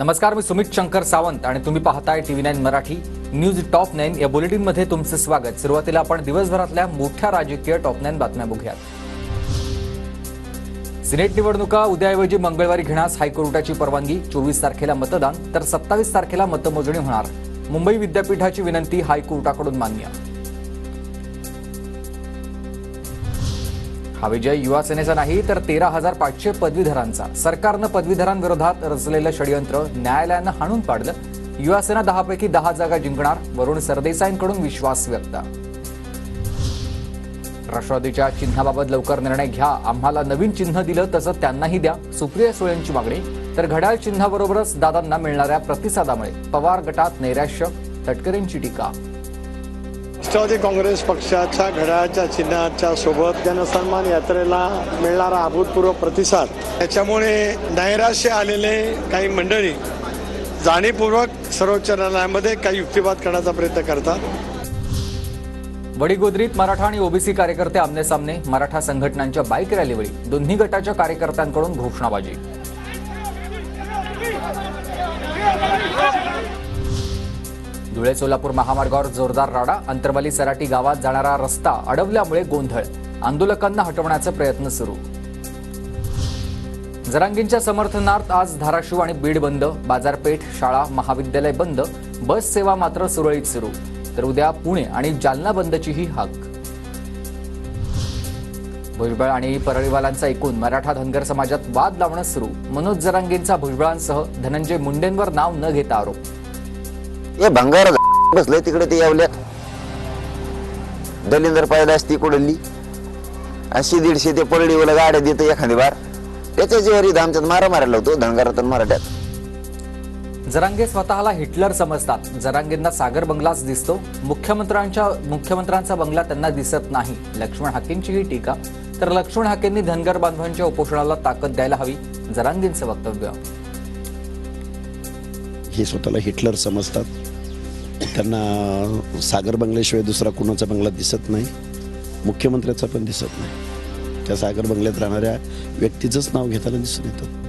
नमस्कार, मी सुमित शंकर सावंत आणि तुम्ही पाहताय TV9 मराठी न्यूज टॉप 9 या बुलेटिनमध्ये तुमचे स्वागत। सुरुवातीला आपण दिवसभरातल्या मोठ्या राजकीय टॉप 9 बातम्या बघूयात। सिनेट निवडणुका उद्याऐवजी मंगळवारी घेण्यास हायकोर्टाची परवानगी। 24 तारखेला मतदान तर 27 तारखेला मतमोजणी होणार। मुंबई विद्यापीठाची विनंती हायकोर्टाकडून मान्य। हा विजय युवा सेनेचा नाही तर 13,500 पदवीधरांचा। सरकारनं पदवीधरांविरोधात रचलेलं षडयंत्र न्यायालयानं हाणून पाडलं। युवा सेना 10 पैकी 10 जागा जिंकणार। वरुण सरदेसाईंकडून विश्वास व्यक्त। राष्ट्रवादीच्या चिन्हाबाबत लवकर निर्णय घ्या, आम्हाला नवीन चिन्ह दिलं तसं त्यांनाही द्या, सुप्रिया सुळेंची मागणी। तर घड्याळ चिन्हाबरोबरच दादांना मिळणाऱ्या प्रतिसादामुळे पवार गटात नैराश्य, तटकरेंची टीका। राष्ट्रवादी काँग्रेस पक्षाच्या घड्याळाच्या चिन्हाच्या सोबत जनसन्मान यात्रेला मिळणारा अभूतपूर्व प्रतिसाद, त्याच्यामुळे नैराश्य आलेले काही मंडळी जाणीवपूर्वक सर्वोच्च न्यायालयामध्ये काही युक्तिवाद करण्याचा प्रयत्न करतात। वडीगोद्रीत मराठा आणि ओबीसी कार्यकर्ते आमनेसामने। मराठा संघटनांच्या बाईक रॅलीवेळी दोन्ही गटाच्या कार्यकर्त्यांकडून घोषणाबाजी। धुळे सोलापूर महामार्गावर जोरदार राडा। अंतरवाली सराटी गावात जाणारा रस्ता अडवल्यामुळे गोंधळ। आंदोलकांना हटवण्याचा प्रयत्न सुरू। जरांगींच्या समर्थनार्थ आज धाराशिव आणि बीड बंद। बाजारपेठ, शाळा, महाविद्यालय बंद। बस सेवा मात्र सुरळीत सुरू। तर उद्या पुणे आणि जालना बंदचीही हाक। भुजबळ आणि परळीवालांचा एकूण मराठा धनगर समाजात वाद लावणं सुरू। मनोज जरांगेंचा भुजबळांसह धनंजय मुंडेंवर नाव न घेता आरोप। हे भंगार बसले तिकडे ते यावल्यात दलिंदर पाहिला असती कुडली 80-150 ते पडलीवाला गाड्या देतो एखादी बार, त्याच्या जीवारी आमच्यात मारा मारायला होतो धनगरात मराठ्यात। जरांगे स्वतःला हिटलर समजतात। जरांगेंना सागर बंगलाच दिसतो। मुख्यमंत्र्यांचा बंगला त्यांना दिसत नाही। लक्ष्मण हाकेंची ही टीका। तर लक्ष्मण हाकेंनी धनगर बांधवांच्या उपोषणाला ताकद द्यायला हवी, जरांगेंचं वक्तव्य। हे स्वतःला हिटलर समजतात। त्यांना सागर बंगल्याशिवाय दुसरा कुणाचा बंगला दिसत नाही, मुख्यमंत्र्याचा पण दिसत नाही। त्या सागर बंगल्यात राहणाऱ्या व्यक्तीचंच नाव घेताना दिसून येतं।